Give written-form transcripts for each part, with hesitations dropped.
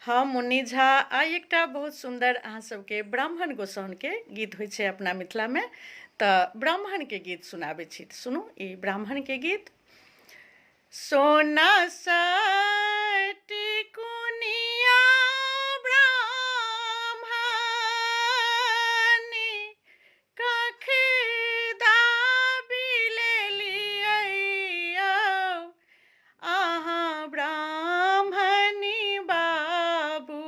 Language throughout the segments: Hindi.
हम मुन्नी झा आइ एकटा बहुत सुंदर अहाँ सबके ब्राह्मण गोसाउनके गीत होइ छै अपना मिथिलामे, तऽ ब्राह्मणके गीत सुनाबै छी। तऽ सुनू ई ब्राह्मणके गीत। सोना सटी कुनिया ब्राह्मणी कख दाबी लेलियै अहाँ ब्राह्मणी बाबू,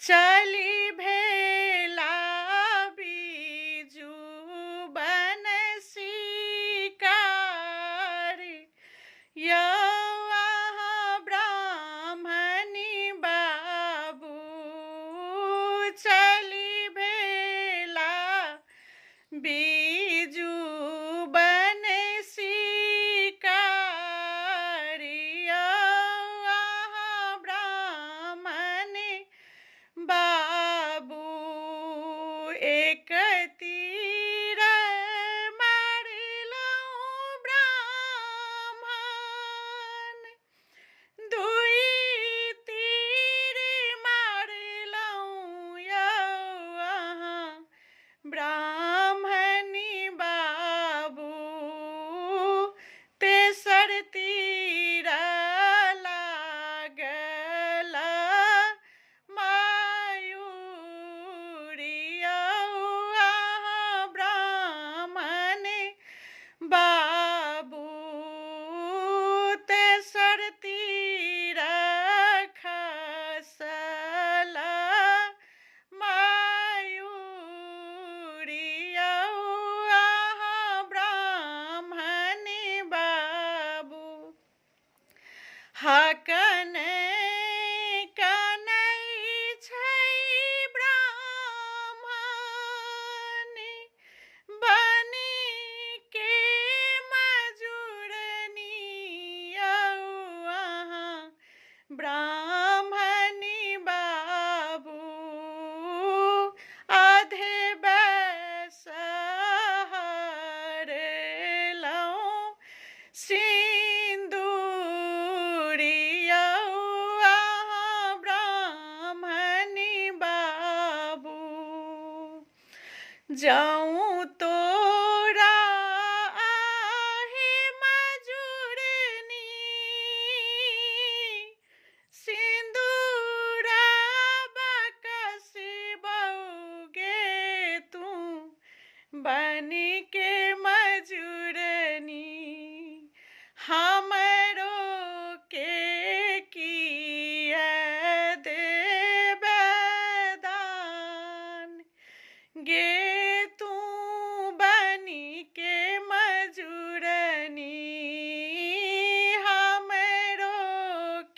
चली भेला बीजू बन शिकारी यौ अहाँ ब्राह्मणी बाबू, चली भेला बीजू बन शिकारी यौ अहाँ ब्राह्मणी बाबू। एक तीर मारलहुँ ब्राह्मण, दुई तीर मारलहुँ यौ अहाँ ब्राह्मणी बाबू, तेसर तीर लागल मयूरी यौ अहाँ ब्राह्मणी बाबू, तेसर तीर खसल मयूरी यौ अहाँ ब्राह्मणी बाबू। हकन कनै छै ब्राह्मणी बनी के मजूरनी यौ अहाँ ब्राह्मणी बाबू, आधे बसहरलहुँ सिन्दूरी यौ अहाँ ब्राह्मणी बाबू, जाऊँ तोरा आहे मजूरनी सिन्दूरा बकसबौगे तू बनी के मजूरनी, हमरो के किया देबै दान गे तू बनी के मजूरनी, हमरो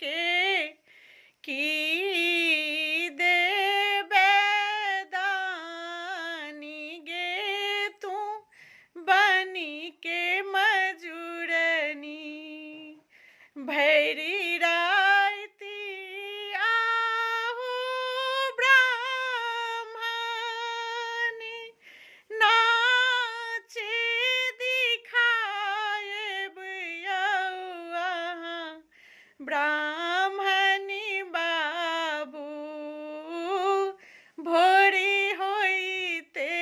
के की देबै दानी गे तू बनी के मजूरनी। भैरी राति आहू ब्राह्मणी नाचे दिखाएब यौ अहाँ ब्राह्मणी बाबू, भोरी होइते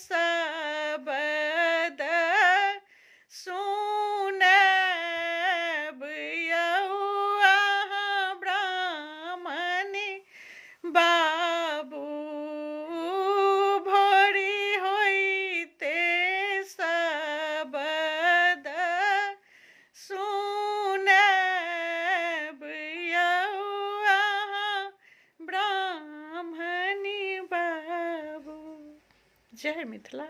शबद सुनब यौ अहाँ ब्राह्मणी बाबू, भोरी होइते शबद सुनब यौ अहाँ ब्राह्मणी बाबू। जय मिथिला।